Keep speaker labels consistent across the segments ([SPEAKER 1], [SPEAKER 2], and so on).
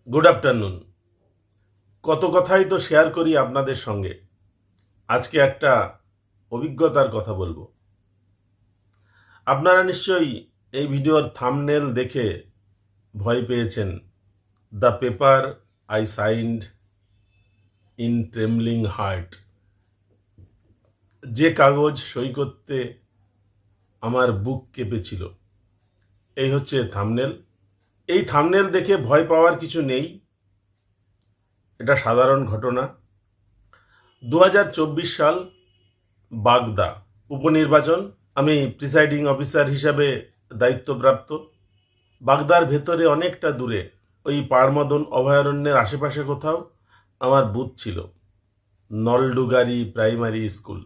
[SPEAKER 1] Good afternoon. কত কথাই তো শেয়ার করি আপনাদের সঙ্গে। আজকে একটা অভিজ্ঞতার কথা বলবো। আপনারা নিশ্চয়ই এই ভিডিওর থাম্বনেল দেখে ভয় পেয়েছেন। The paper I signed in trembling heart. যে কাগজ সই করতে আমার বুক কেঁপেছিল, এই হচ্ছে থাম্বনেল। এই থাম্বনেল দেখে ভয় পাওয়ার কিছু নেই, এটা সাধারণ ঘটনা। 2024 সাল, বাগদা উপনির্বাচন। আমি প্রিসাইডিং অফিসার হিসাবে দায়িত্বপ্রাপ্ত। বাগদার ভেতরে অনেকটা দূরে, ওই পারমদন অভয়ারণ্যের আশেপাশে কোথাও আমার বুথ ছিল। নলডুগারি প্রাইমারি স্কুল।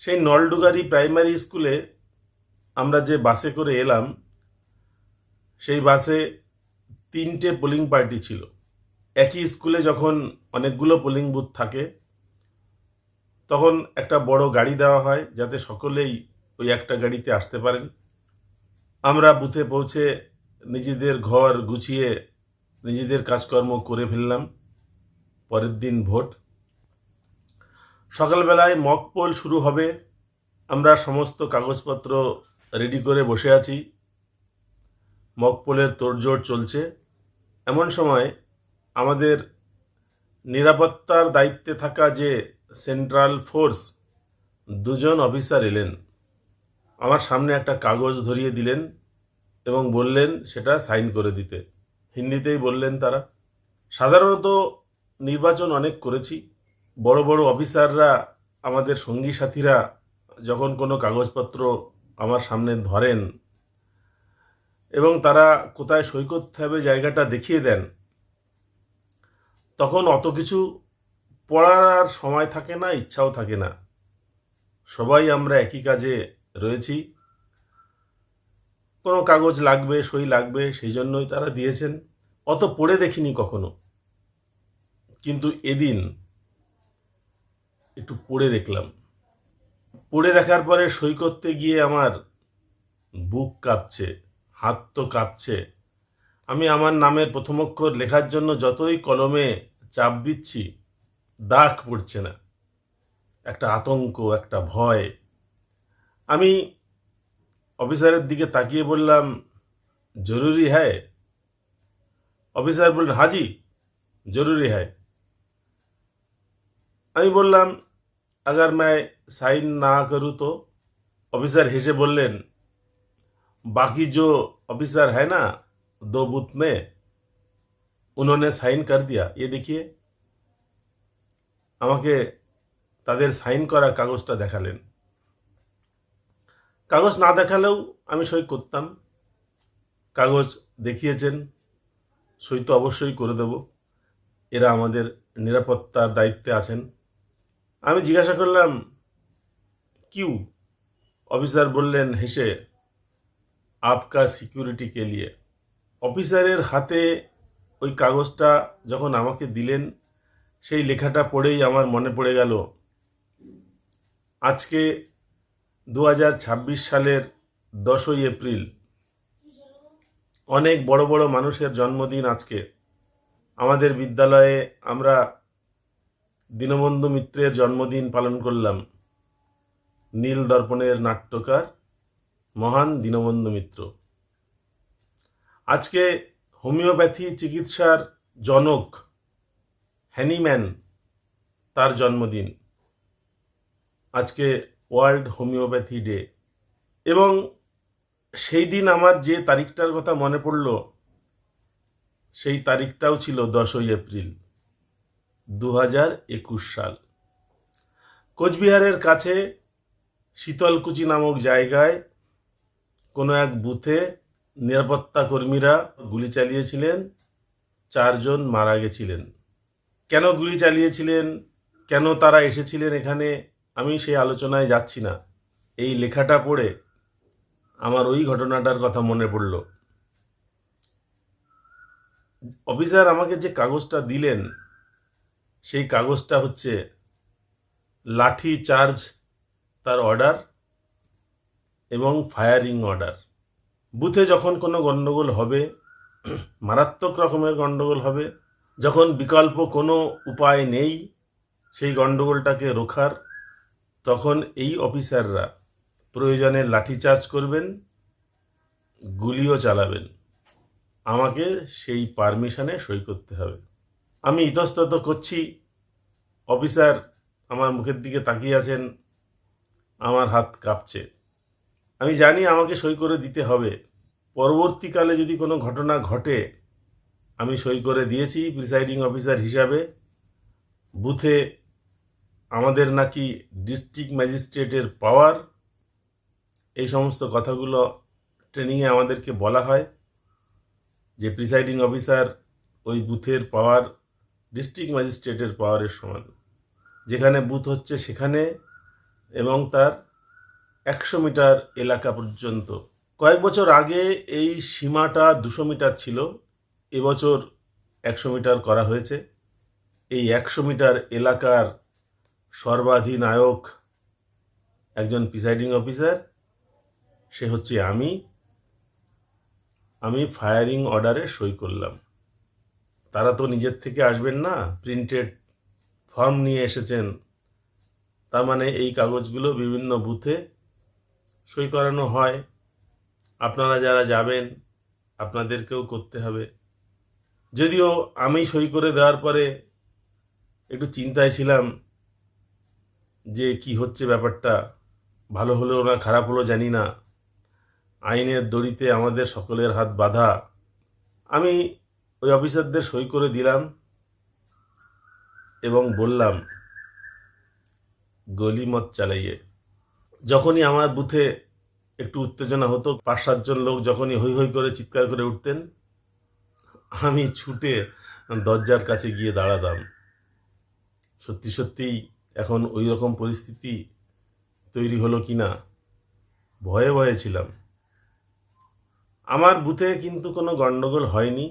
[SPEAKER 1] সেই নলডুগারি প্রাইমারি স্কুলে আমরা যে বাসে করে এলাম, সেই বাসে 3টে পোলিং পার্টি ছিল। একই স্কুলে যখন অনেকগুলো পোলিং বুথ থাকে, তখন একটা বড় গাড়ি দেওয়া হয় যাতে সকলেই ওই একটা গাড়িতে আসতে পারেন। আমরা বুথে পৌঁছে নিজেদের ঘর গুছিয়ে নিজেদের কাজকর্ম করে ফেললাম। পরের দিন ভোট। সকালবেলায় মক পোল শুরু হবে। আমরা সমস্ত কাগজপত্র রেডি করে বসে আছি। মক পোলের তোড়জোড় চলছে। এমন সময় আমাদের নিরাপত্তার দায়িত্বে থাকা যে সেন্ট্রাল ফোর্স, 2জন অফিসার এলেন। আমার সামনে একটা কাগজ ধরিয়ে দিলেন এবং বললেন সেটা সাইন করে দিতে। হিন্দিতেই বললেন তারা। সাধারণত নির্বাচন অনেক করেছি। বড় বড় অফিসাররা, আমাদের সঙ্গী সাথীরা যখন কোনো কাগজপত্র আমার সামনে ধরেন এবং তারা কোথায় সই করতে হবে জায়গাটা দেখিয়ে দেন, তখন অত কিছু পড়ার আর সময় থাকে না, ইচ্ছাও থাকে না। সবাই আমরা একই কাজে রয়েছি। কোনো কাগজ লাগবে, সই লাগবে, সেই জন্যই তারা দিয়েছেন। অত পড়ে দেখিনি কখনো, কিন্তু এদিন একটু পড়ে দেখলাম। পড়ে দেখার পরে সই করতে গিয়ে আমার বুক কাঁপছে, হাত তো কাঁপছে। আমি আমার নামের প্রথম অক্ষর লেখার জন্য যতই কলমে চাপ দিচ্ছি, দাগ পড়ছে না। একটা আতঙ্ক, একটা ভয়। আমি অফিসারের দিকে তাকিয়ে বললাম, জরুরি হ্যায়? অফিসার বললেন, হাজি জরুরি হ্যায়। আমি বললাম, अगर मैं साइन ना करूँ तो? ऑफिसर हेसे बोलें, बाकी जो ऑफिसर है ना 2 बूथ में, उन्होंने साइन कर दिया, ये देखिए। আমাকে তাদের সাইন করা কাগজটা দেখালেন। কাগজ না দেখালেও আমি সই করতাম। কাগজ দেখিয়েছেন, সই তো অবশ্যই করে দেব। এরা আমাদের নিরাপত্তার দায়িত্বে আছেন। আমি জিজ্ঞাসা করলাম, কিউ? অফিসার বললেন হেসে, আপকা সিকিউরিটি কে লিয়ে। অফিসারের হাতে ওই কাগজটা যখন আমাকে দিলেন, সেই লেখাটা পড়েই আমার মনে পড়ে গেল, আজকে 2026 সালের 10ই এপ্রিল। অনেক বড় বড় মানুষের জন্মদিন আজকে। আমাদের বিদ্যালয়ে আমরা দীনবন্ধু মিত্রের জন্মদিন পালন করলাম। নীল দর্পণের নাট্যকার মহান দীনবন্ধু মিত্র। আজকে হোমিওপ্যাথি চিকিৎসার জনক হ্যানিম্যান, তার জন্মদিন। আজকে ওয়ার্ল্ড হোমিওপ্যাথি ডে। এবং সেই দিন আমার যে তারিখটার কথা মনে পড়ল, সেই তারিখটাও ছিল 10ই এপ্রিল 2021 সাল। কোচবিহারের কাছে শীতলকুচি নামক জায়গায় কোনো এক বুথে নিরাপত্তা কর্মীরা গুলি চালিয়েছিলেন। 4 জন মারা গেছিলেন। কেন গুলি চালিয়েছিলেন, কেন তারা এসেছিলেন এখানে, আমি সেই আলোচনায় যাচ্ছি না। এই লেখাটা পড়ে আমার ওই ঘটনাটার কথা মনে পড়ল। অফিসার আমাকে যে কাগজটা দিলেন, সেই কাগজটা হচ্ছে লাঠি চার্জ তার অর্ডার এবং ফায়ারিং অর্ডার। বুথে যখন কোনো গণ্ডগোল হবে, মারাত্মক রকমের গণ্ডগোল হবে। যখন বিকল্প কোনো উপায় নেই সেই গণ্ডগোলটাকে রোখার, তখন এই অফিসাররা প্রয়োজনে লাঠিচার্জ করবেন, গুলিও চালাবেন। আমাকে সেই পারমিশনে সই করতে হবে। আমি ইতস্তত করছি, অফিসার আমার মুখের দিকে তাকিয়ে আছেন, আমার হাত কাঁপছে। আমি জানি আমাকে সই করে দিতে হবে। পরবর্তীকালে যদি কোনো ঘটনা ঘটে, আমি সই করে দিয়েছি প্রিসাইডিং অফিসার হিসাবে। বুথে আমাদের নাকি ডিস্ট্রিক্ট ম্যাজিস্ট্রেটের পাওয়ার, এই সমস্ত কথাগুলো ট্রেনিংয়ে আমাদেরকে বলা হয় যে প্রিসাইডিং অফিসার ওই বুথের পাওয়ার ডিস্ট্রিক্ট ম্যাজিস্ট্রেটের পাওয়ারের সমান। যেখানে বুথ হচ্ছে সেখানে এবং তার 100 মিটার এলাকা পর্যন্ত। কয়েক বছর আগে এই সীমাটা 200 মিটার ছিল, এবছর 100 মিটার করা হয়েছে। এই 100 মিটার এলাকার সর্বাধিনায়ক একজন প্রিসাইডিং অফিসার, সে হচ্ছে আমি ফায়ারিং অর্ডারে সই করলাম। তারা তো নিজের থেকে আসবেন না, প্রিন্টেড ফর্ম নিয়ে এসেছেন। তার মানে এই কাগজগুলো বিভিন্ন বুথে সই করানো হয়। আপনারা যারা যাবেন আপনাদেরকেও করতে হবে। যদিও আমি সই করে দেওয়ার পরে একটু চিন্তায় ছিলাম যে কি হচ্ছে ব্যাপারটা, ভালো হলো না খারাপ হলো জানি না, আইনের দড়িতে আমাদের সকলের হাত বাঁধা। আমি ওই অফিসারদের সই করে দিলাম এবং বললাম গলি মত চালাইয়ে। যখনই আমার বুথে একটু উত্তেজনা হতো, 5-7 জন লোক যখনই হৈ হৈ করে চিৎকার করে উঠতেন, আমি ছুটে দরজার কাছে গিয়ে দাঁড়াতাম। সত্যি সত্যিই এখন ওই রকম পরিস্থিতি তৈরি হলো কি না ভয়ে ভয়ে ছিলাম। আমার বুথে কিন্তু কোনো গণ্ডগোল হয়নি।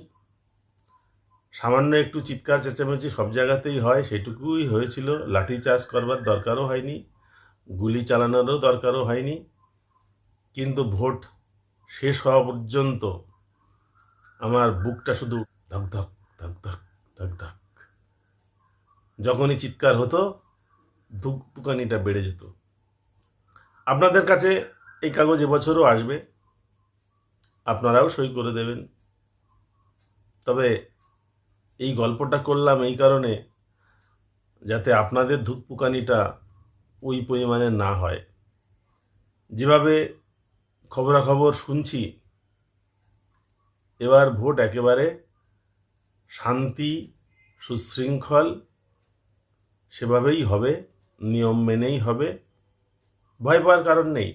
[SPEAKER 1] সামান্য একটু চিৎকার চেঁচামেচি সব জায়গাতেই হয়, সেটুকুই হয়েছিল। লাঠিচার্জ করবার দরকারও হয়নি, গুলি চালানোরও দরকারও হয়নি। কিন্তু ভোট শেষ হওয়া পর্যন্ত আমার বুকটা শুধু ধক ধক ধক ধক ধক ধক। যখনই চিৎকার হতো ধুকপুকানিটা বেড়ে যেত। আপনাদের কাছে এই কাগজ এবছরও আসবে, আপনারাও সই করে দেবেন। তবে এই গল্পটা করলাম এই কারণে, যাতে আপনাদের ধুকপুকানিটা ওই পরিমাণে না হয়। যেভাবে খবরাখবর শুনছি, এবার ভোট একেবারে শান্তি সুশৃঙ্খল সেভাবেই হবে, নিয়ম মেনেই হবে, ভয় পাওয়ার কারণ নেই।